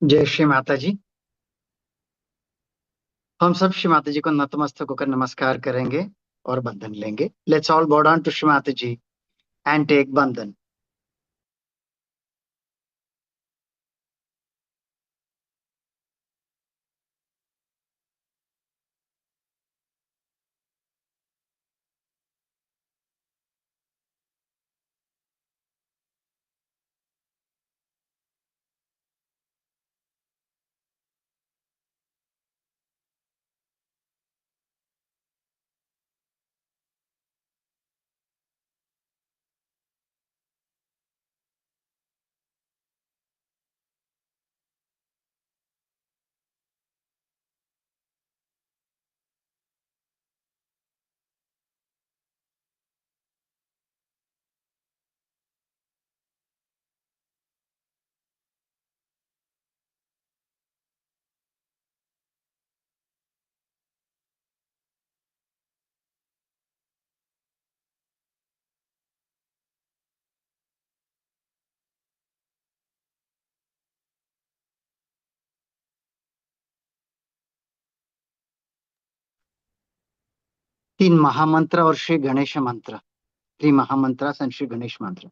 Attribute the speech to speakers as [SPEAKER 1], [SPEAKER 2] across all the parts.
[SPEAKER 1] जय श्री माता जी। हम सब श्री माता जी को नतमस्तक होकर नमस्कार करेंगे और बंधन लेंगे। Let's all bow down to Shri Mata ji and take बंधन। तीन महामंत्र और श्री गणेश मंत्र। थ्री महामंत्र एंड श्री गणेश मंत्र।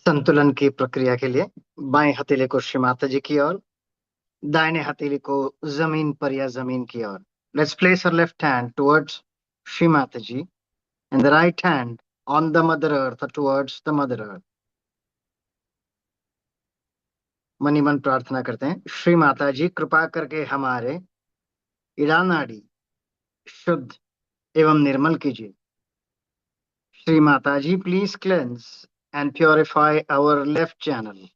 [SPEAKER 1] संतुलन की प्रक्रिया के लिए बाएं हथेली को श्री माता जी की ओर, दाहिने हथेली को जमीन पर या जमीन की ओर। Let's place our left hand towards Shri Mataji, and the right hand on the Mother Earth or towards the Mother Earth. Money मन प्रार्थना करते हैं, श्री माता जी कृपा करके हमारे इड़ा नाड़ी शुद्ध एवं निर्मल कीजिए. Shri Mata ji please cleanse and purify our left channel.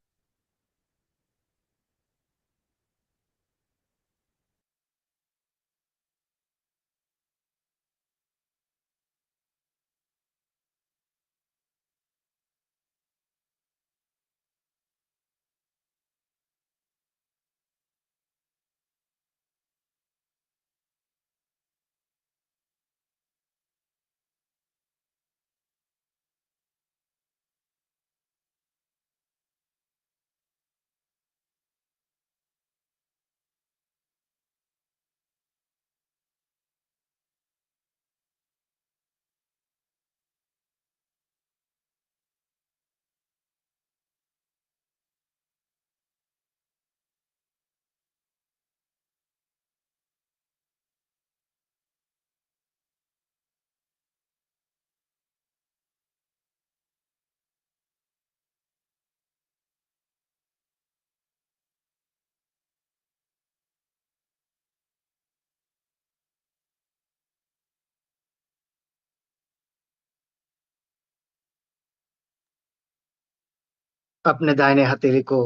[SPEAKER 1] अपने दाहिने हथेली को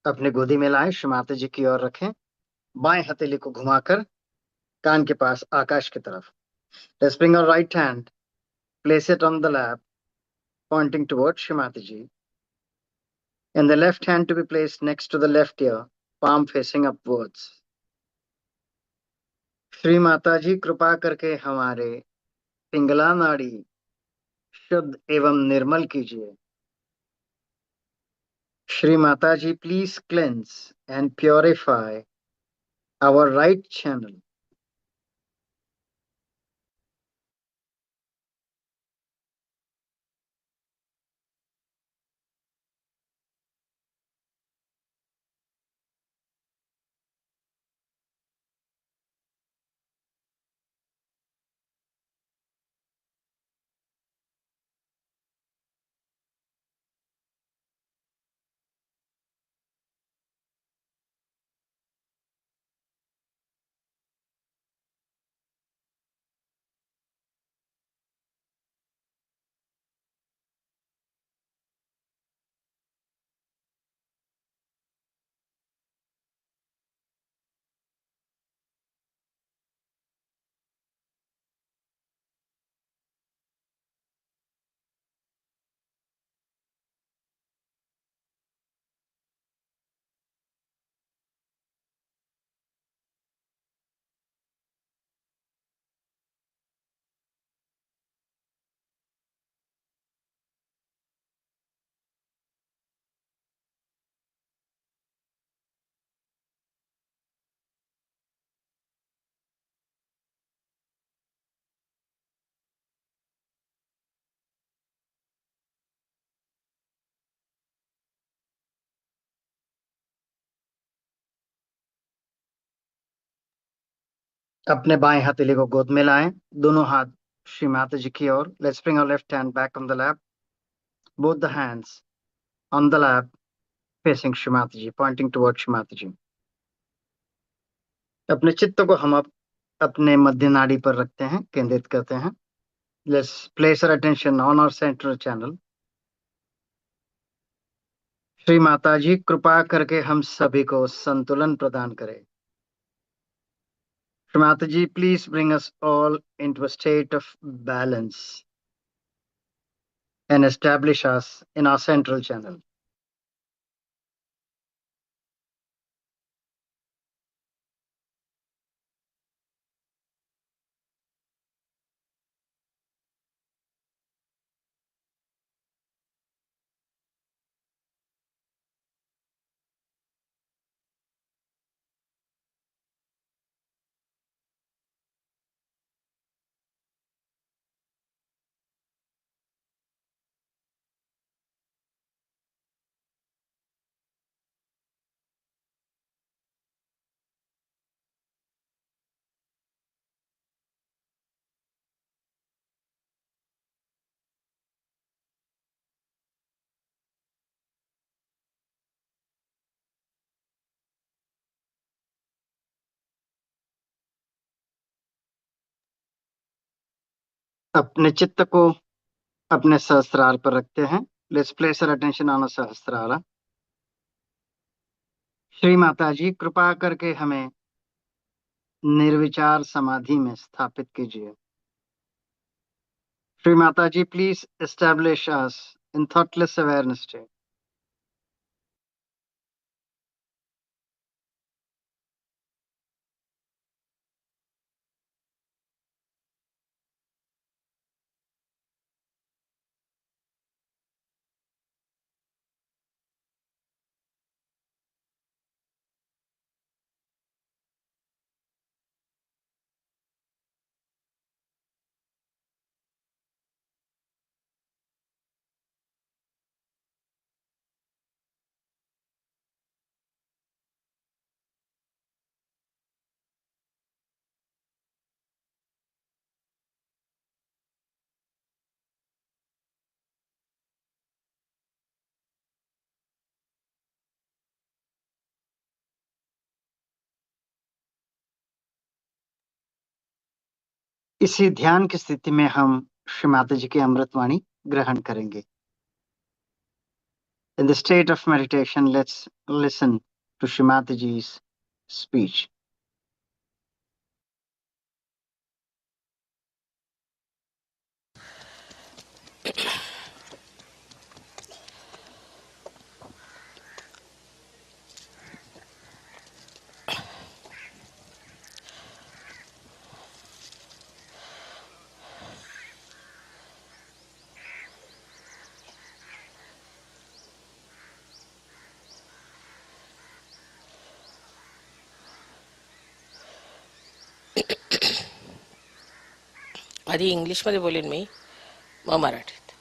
[SPEAKER 1] अपने गोदी में लाएं, श्री माता जी की ओर रखें. बाएं हथेली को घुमाकर कान के पास आकाश की तरफ. Let's bring our right hand, place it on the lap, pointing towards Shri Mataji, and the left hand to be placed next to the left ear, palm facing upwards. Shri Mata जी कृपा करके हमारे पिंगला नाड़ी शुद्ध एवं निर्मल कीजिए. Shri Mata ji please cleanse and purify our right channel. अपने बाएं हथेली को गोद में लाएं, दोनों हाथ श्री माता जी की ओर. Let's bring our left hand back on the lap, both the hands on the lap facing Shri Mataji, pointing towards Shri Mataji. अपने चित्त को हम अब अपने मध्य नाड़ी पर रखते हैं, केंद्रित करते हैं. Let's place our attention on our central channel. Shri Mata जी कृपा करके हम सभी को संतुलन प्रदान करें. Shri Mata ji please bring us all into a state of balance and establish us in our central channel. अपने चित्त को अपने सहस्त्रार पर रखते हैं. Let's place our attention on a सहस्त्रार. Shri Mata जी कृपा करके हमें निर्विचार समाधि में स्थापित कीजिए. श्री माता जी, please establish us in thoughtless awareness state. इसी ध्यान की स्थिति में हम श्री माता जी की अमृतवाणी ग्रहण करेंगे. In the state of meditation, let's listen to Shri Mataji's speech.
[SPEAKER 2] आधी इंग्लिशमध्ये बोलेन मी, मग मराठीत.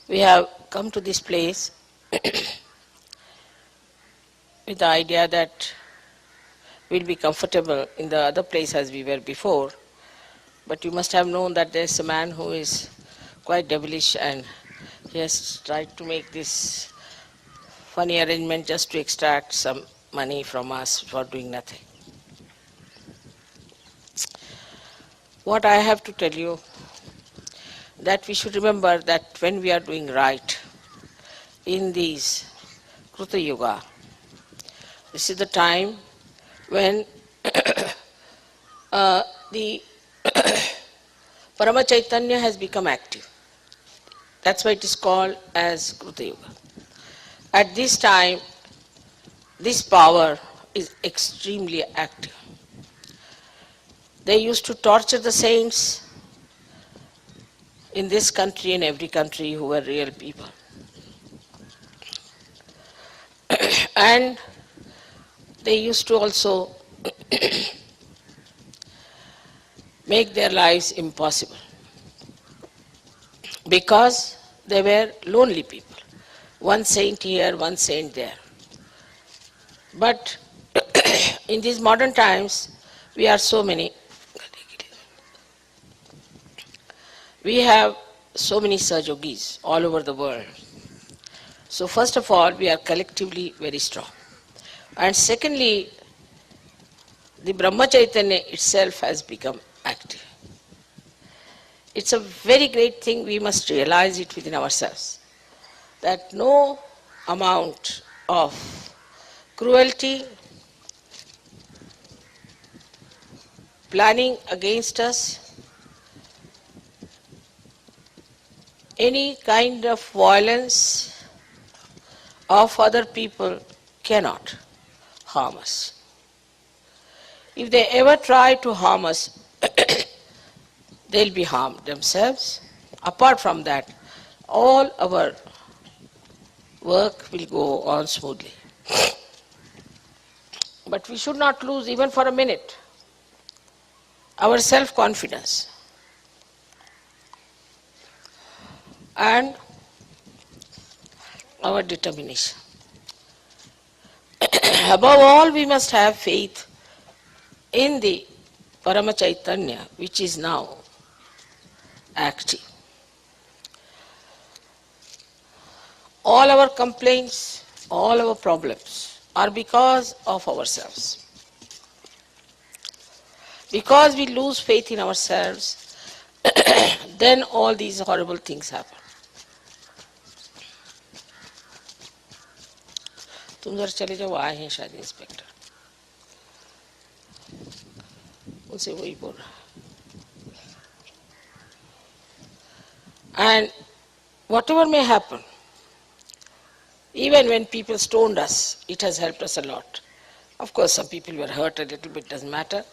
[SPEAKER 2] We have come to this place with the idea that we'll be comfortable in the other place as we were before, but you must have known that there's a man who is quite devilish and he has tried to make this funny arrangement just to extract some money from us for doing nothing. What I have to tell you, that we should remember that when we are doing right in these Kruta Yuga, this is the time when the Parama Chaitanya has become active. That's why it is called as Kruta Yuga. At this time, this power is extremely active. They used to torture the saints in this country and every country who were real people. And they used to also make their lives impossible because they were lonely people. One saint here, one saint there. But in these modern times, we are so many. We have so many Sahajogis all over the world. So first of all, we are collectively very strong. And secondly, the Brahma Chaitanya itself has become active. It's a very great thing, we must realize it within ourselves, that no amount of cruelty, planning against us, any kind of violence of other people cannot harm us. If they ever try to harm us, they'll be harmed themselves. Apart from that, all our work will go on smoothly. But we should not lose even for a minute our self-confidence and our determination. Above all, we must have faith in the Parama Chaitanya, which is now active. All our complaints, all our problems are because of ourselves. Because we lose faith in ourselves, then all these horrible things happen. तुम जरा चले जाओ, आए हैं शायद inspector, उनसे वही बोल रहा है. And whatever may happen, even when people stoned us, it has helped us a lot. Of course, some people were hurt a little bit, doesn't matter.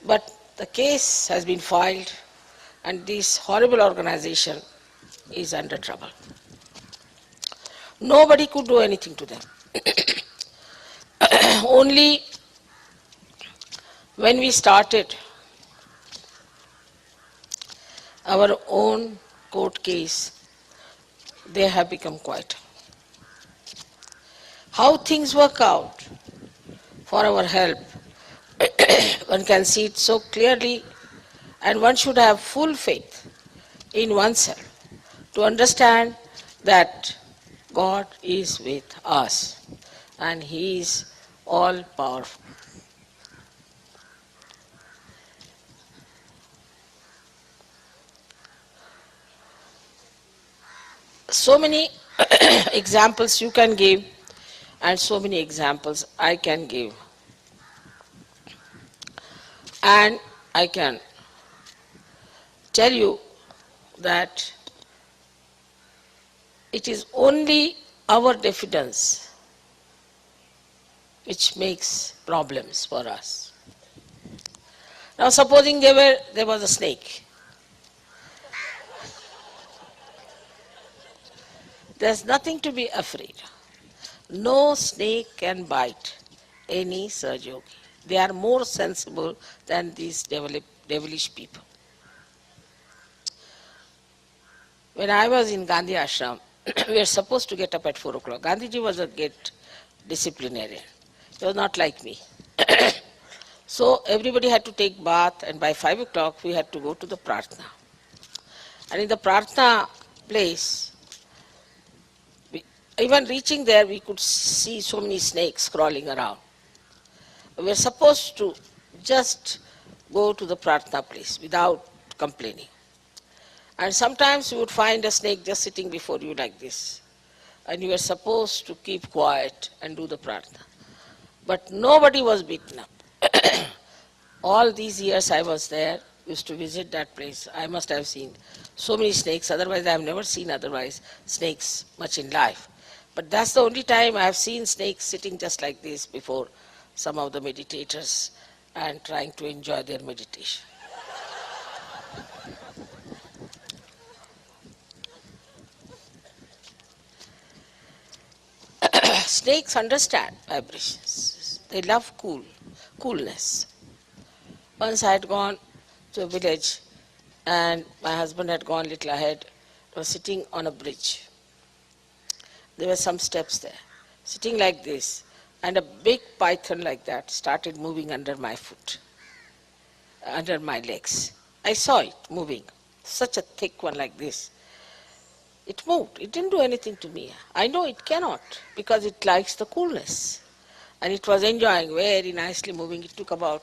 [SPEAKER 2] But the case has been filed and this horrible organization is under trouble. Nobody could do anything to them. Only when we started our own court case, they have become quiet. How things work out for our help, one can see it so clearly, and one should have full faith in oneself to understand that God is with us and He is all powerful. So many examples you can give, and so many examples I can give. And I can tell you that it is only our diffidence which makes problems for us. Now supposing there was a snake. There's nothing to be afraid. No snake can bite any Saj Yogi. They are more sensible than these devilish people. When I was in Gandhi ashram, we were supposed to get up at 4 o'clock. Gandhiji was a great disciplinarian. He was not like me. So everybody had to take bath, and by 5 o'clock we had to go to the prarthana. And in the prarthana place, even reaching there, we could see so many snakes crawling around. We were supposed to just go to the prarthana place without complaining. And sometimes you would find a snake just sitting before you like this. And you were supposed to keep quiet and do the prarthana. But nobody was beaten up. All these years I was there, used to visit that place. I must have seen so many snakes. Otherwise, I have never seen snakes much in life. But that's the only time I have seen snakes sitting just like this before some of the meditators and trying to enjoy their meditation. Snakes understand vibrations. They love coolness. Once I had gone to a village and my husband had gone a little ahead. I was sitting on a bridge. There were some steps there. Sitting like this, and a big python like that started moving under my foot, under my legs. I saw it moving, such a thick one like this. It moved. It didn't do anything to me. I know it cannot, because it likes the coolness. And it was enjoying very nicely moving. It took about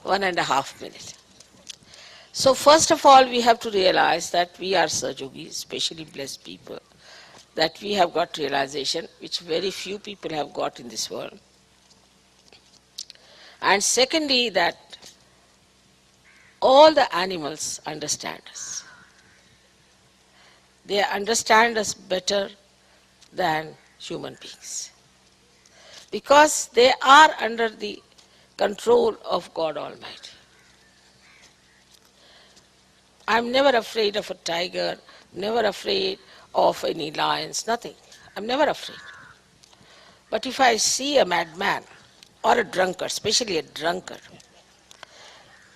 [SPEAKER 2] 1.5 minutes. So first of all, we have to realize that we are Sajogis, especially blessed people, that we have got realization, which very few people have got in this world. And secondly, that all the animals understand us. They understand us better than human beings, because they are under the control of God Almighty. I'm never afraid of a tiger, never afraid of any lions, nothing. I'm never afraid. But if I see a madman or a drunkard, especially a drunkard,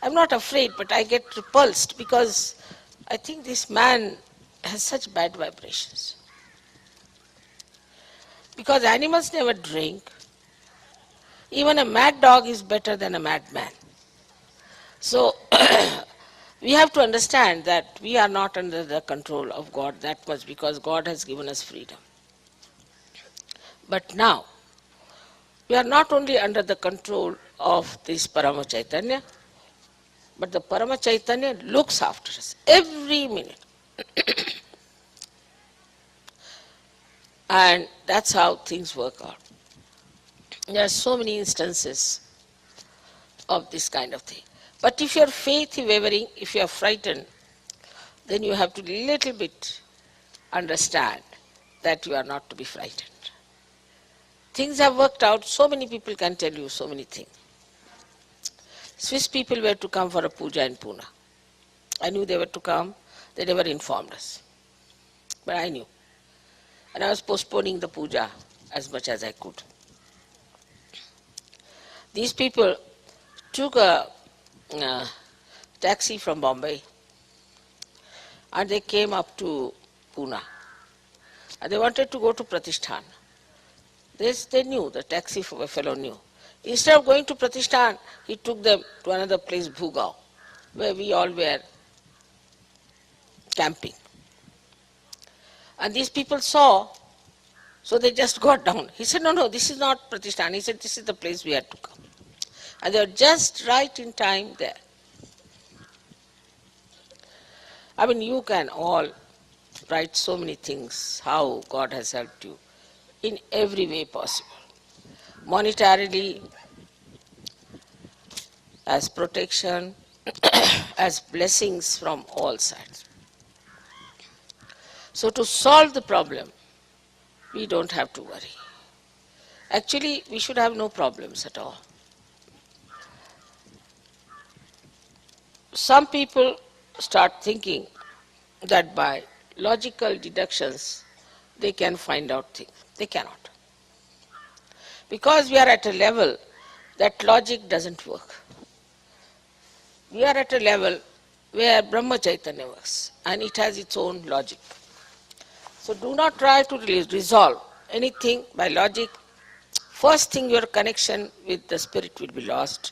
[SPEAKER 2] I'm not afraid, but I get repulsed, because I think this man has such bad vibrations. Because animals never drink. Even a mad dog is better than a madman. So We have to understand that we are not under the control of God that much because God has given us freedom. But now, we are not only under the control of this Parama Chaitanya, but the Parama Chaitanya looks after us every minute. And that's how things work out. There are so many instances of this kind of thing. But if your faith is wavering, if you are frightened, then you have to little bit understand that you are not to be frightened. Things have worked out, so many people can tell you so many things. Swiss people were to come for a puja in Pune. I knew they were to come, they never informed us. But I knew. And I was postponing the puja as much as I could. These people took a taxi from Bombay and they came up to Pune. And they wanted to go to Pratishthan. They knew, the taxi fellow knew. Instead of going to Pratishthan, he took them to another place, Bhugao, where we all were camping. And these people saw, so they just got down. He said, no, this is not Pratishthan. He said, this is the place we had to come. And they were just right in time there. I mean, you can all write so many things, how God has helped you in every way possible. Monetarily, as protection, as blessings from all sides. So to solve the problem, we don't have to worry. Actually, we should have no problems at all. Some people start thinking that by logical deductions, they can find out things. They cannot. Because we are at a level that logic doesn't work. We are at a level where Brahma Chaitanya works and it has its own logic. So do not try to resolve anything by logic. First thing, your connection with the spirit will be lost.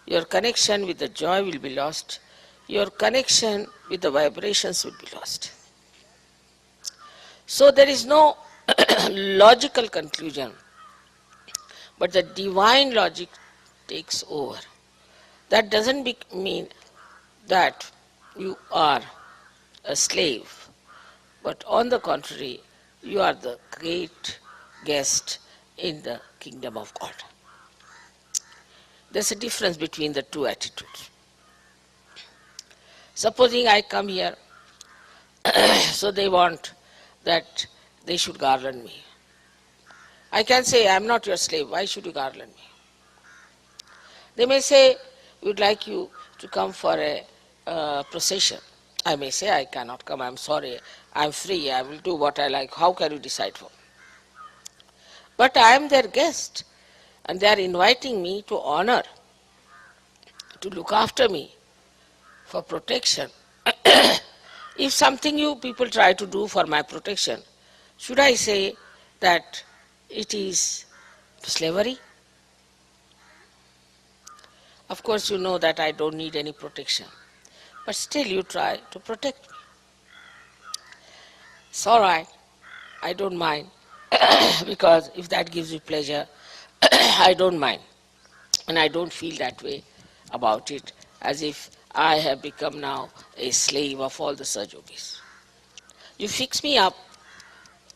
[SPEAKER 2] Your connection with the joy will be lost. Your connection with the vibrations will be lost. So there is no logical conclusion, but the divine logic takes over. That doesn't mean that you are a slave, but on the contrary, you are the great guest in the kingdom of God. There's a difference between the two attitudes. Supposing I come here, so they want that they should garland me. I can say, I'm not your slave, why should you garland me? They may say, we'd like you to come for a procession. I may say, I cannot come, I'm sorry, I'm free, I will do what I like. How can you decide for me? But I am their guest, and they are inviting me to honor, to look after me, for protection. If something you people try to do for my protection, should I say that it is slavery? Of course, you know that I don't need any protection, but still you try to protect me. It's all right, I don't mind, because if that gives you pleasure, I don't mind. And I don't feel that way about it, as if I have become now a slave of all the Sajogis. You fix me up,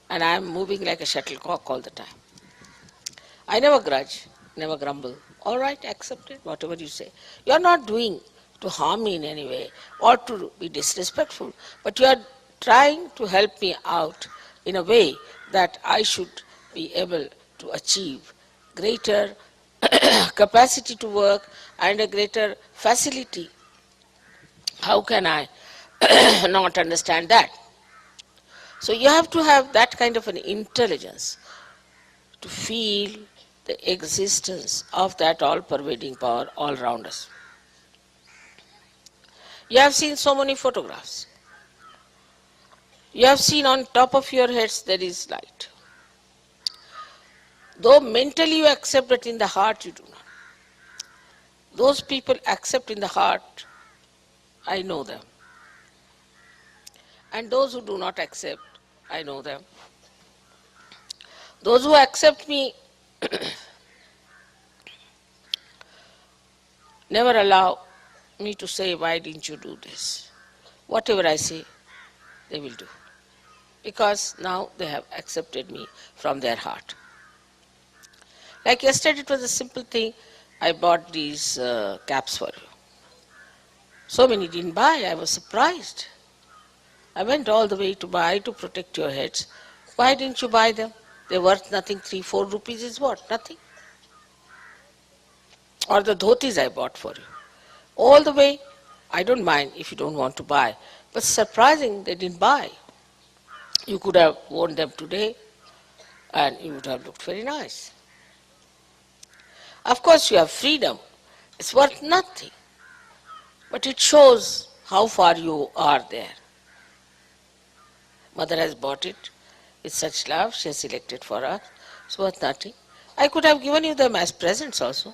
[SPEAKER 2] and I am moving like a shuttlecock all the time. I never grudge, never grumble. All right, accept it, whatever you say. You are not doing to harm me in any way or to be disrespectful, but you are trying to help me out in a way that I should be able to achieve greater capacity to work and a greater facility. How can I not understand that? So you have to have that kind of an intelligence to feel the existence of that all-pervading power all around us. You have seen so many photographs. You have seen on top of your heads there is light. Though mentally you accept that, in the heart you do not. Those people accept in the heart I know them. And those who do not accept, I know them. Those who accept me never allow me to say, why didn't you do this? Whatever I say, they will do. Because now they have accepted me from their heart. Like yesterday, it was a simple thing. I bought these caps for you. So many didn't buy. I was surprised. I went all the way to buy to protect your heads. Why didn't you buy them? They're worth nothing. 3-4 rupees is what? Nothing. Or the dhotis I bought for you. All the way, I don't mind if you don't want to buy. But surprising, they didn't buy. You could have worn them today and you would have looked very nice. Of course, you have freedom. It's worth nothing. But it shows how far you are there. Mother has bought it with such love. She has selected for us. It's worth nothing. I could have given you them as presents also.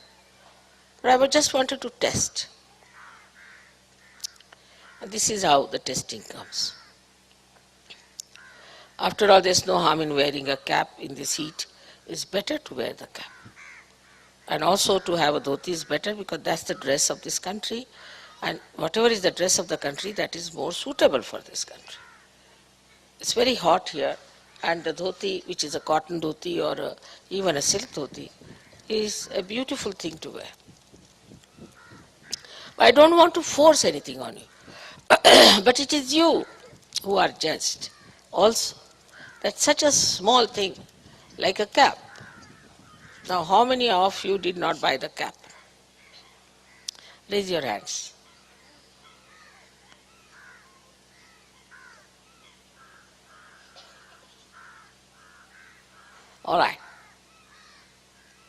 [SPEAKER 2] But I just wanted to test. And this is how the testing comes. After all, there's no harm in wearing a cap in this heat. It's better to wear the cap. And also to have a dhoti is better because that's the dress of this country. And whatever is the dress of the country, that is more suitable for this country. It's very hot here. And the dhoti, which is a cotton dhoti or even a silk dhoti, is a beautiful thing to wear. I don't want to force anything on you. But it is you who are judged also. That's such a small thing, like a cap. Now, how many of you did not buy the cap? Raise your hands. All right.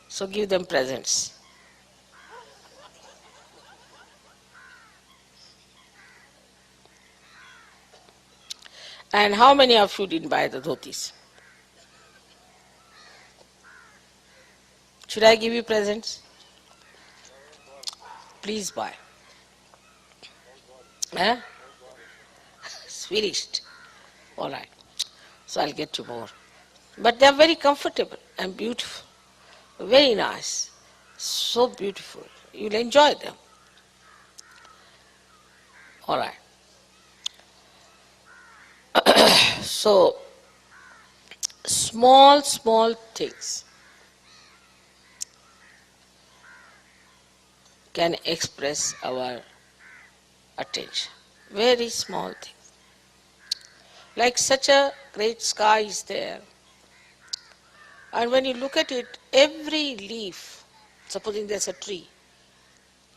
[SPEAKER 2] So give them presents. And how many of you didn't buy the dhotis? Should I give you presents? Please buy. Eh? It's finished. All right. So I'll get you more. But they are very comfortable and beautiful. Very nice. So beautiful. You'll enjoy them. All right. So, small things can express our attention. Very small things. Like such a great sky is there. And when you look at it, every leaf, supposing there's a tree,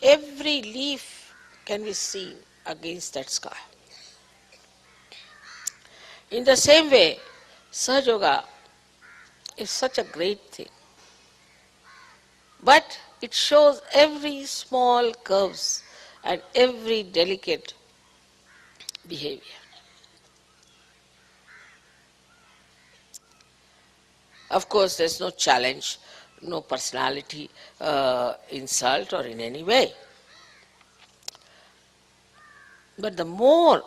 [SPEAKER 2] every leaf can be seen against that sky. In the same way, Sahaja Yoga is such a great thing. But it shows every small curves and every delicate behavior. Of course, there's no challenge, no personality insult or in any way. But the more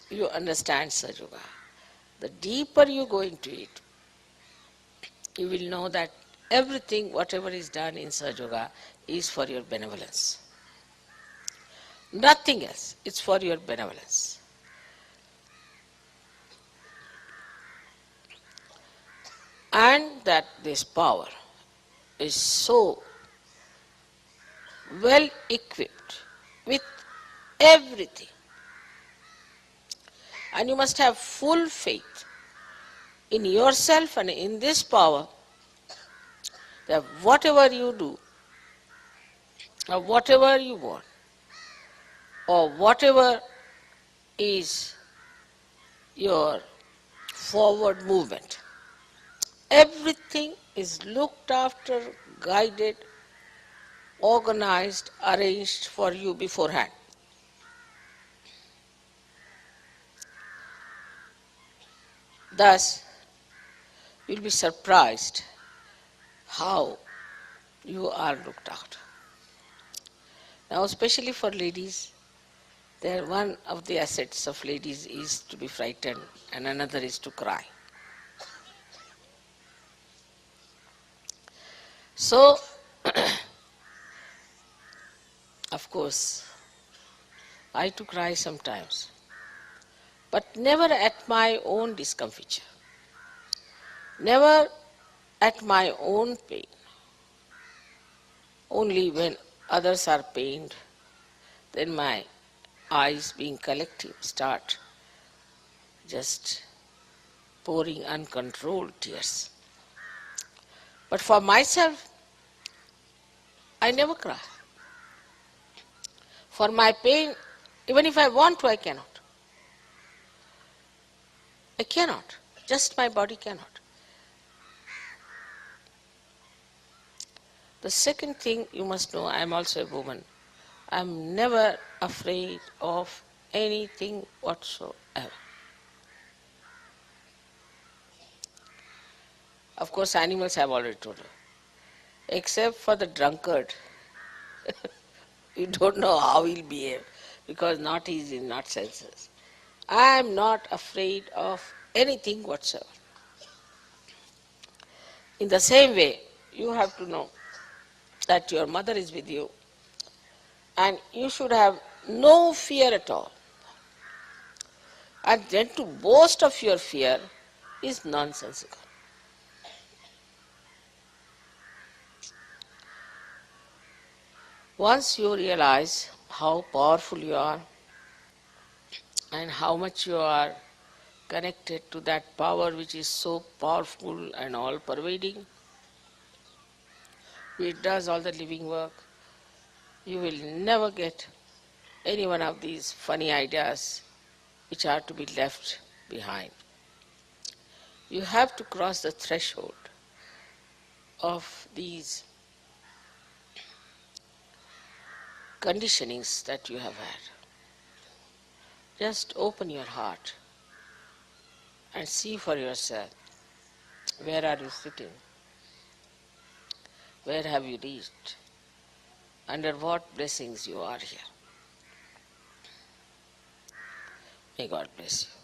[SPEAKER 2] you understand Sahaja Yoga, the deeper you go into it, you will know that everything, whatever is done in Sahaja Yoga, is for your benevolence. Nothing else. It's for your benevolence. And that this power is so well equipped with everything. And you must have full faith in yourself and in this power that whatever you do, or whatever you want, or whatever is your forward movement, everything is looked after, guided, organized, arranged for you beforehand. Thus, you'll be surprised how you are looked after. Now, especially for ladies, There, one of the assets of ladies is to be frightened, and another is to cry. So, of course, I too cry sometimes, but never at my own discomfiture, never at my own pain. Only when others are pained, then my eyes, being collective, start just pouring uncontrolled tears. But for myself, I never cry. For my pain, even if I want to, I cannot. I cannot. Just my body cannot. The second thing you must know, I am also a woman. I am never afraid of anything whatsoever. Of course, animals have already told you. Except for the drunkard, you don't know how he'll behave because not he is in not senses. I am not afraid of anything whatsoever. In the same way, you have to know that your mother is with you and you should have no fear at all. And then to boast of your fear is nonsensical. Once you realize how powerful you are and how much you are connected to that power which is so powerful and all pervading, which does all the living work, you will never get any one of these funny ideas which are to be left behind. You have to cross the threshold of these conditionings that you have had. Just open your heart and see for yourself, where are you sitting? Where have you reached? Under what blessings you are here. May God bless you.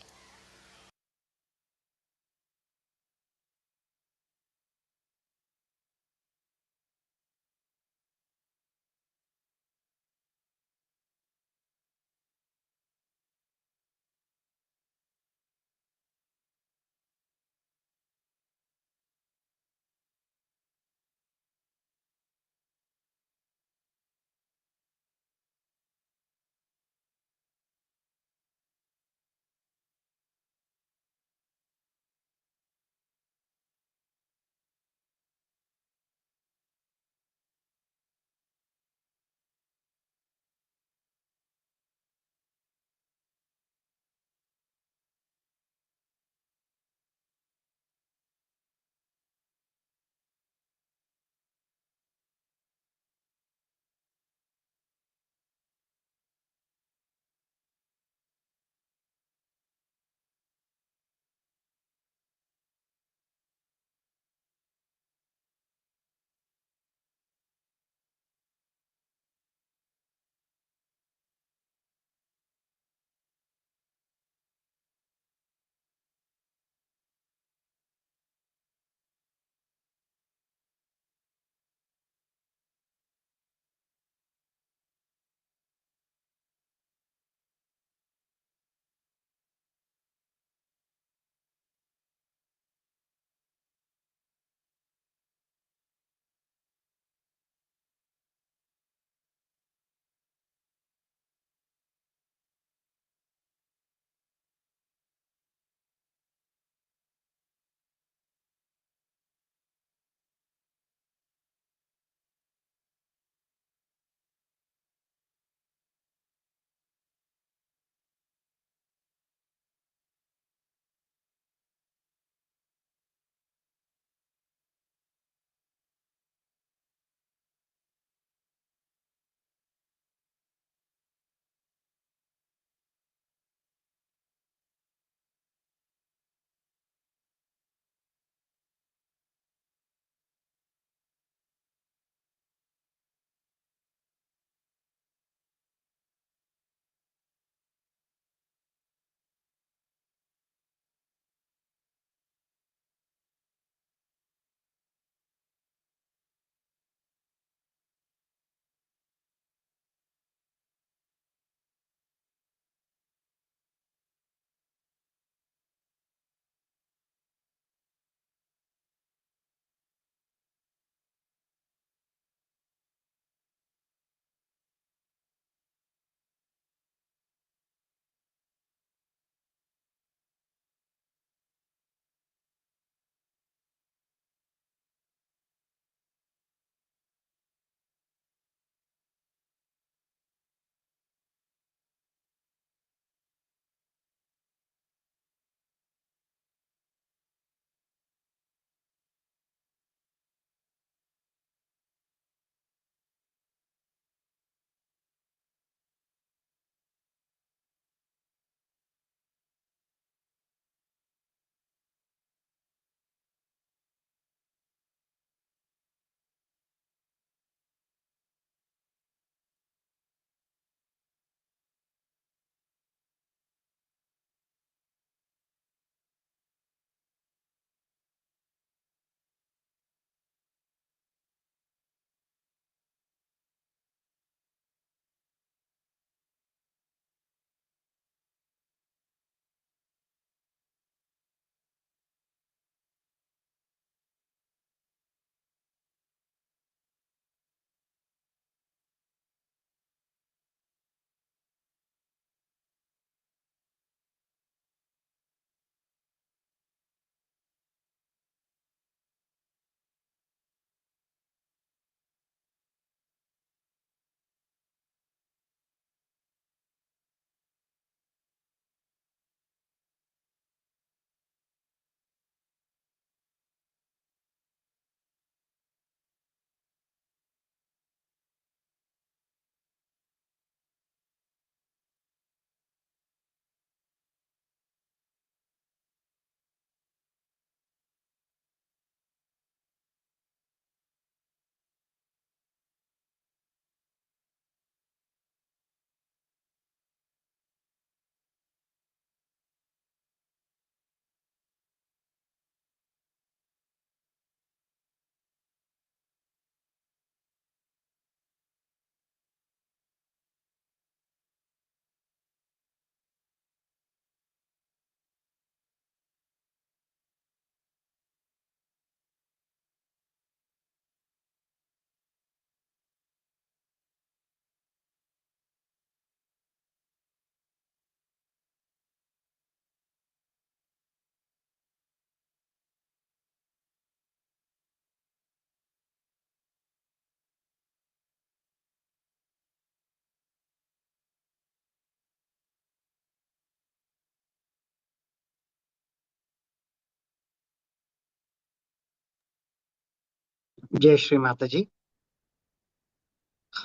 [SPEAKER 1] जय श्री माता जी।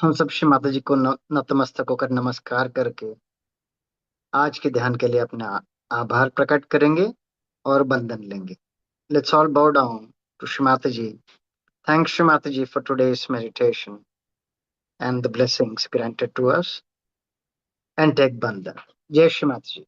[SPEAKER 1] हम सब श्री माता जी को नतमस्तक होकर नमस्कार करके आज के ध्यान के लिए अपना आभार प्रकट करेंगे और बंधन लेंगे। Let's all bow down to Shri Mataji. Thanks Shri Mataji for today's meditation and the blessings granted to us, and take bandhan. Jai Shri Mataji.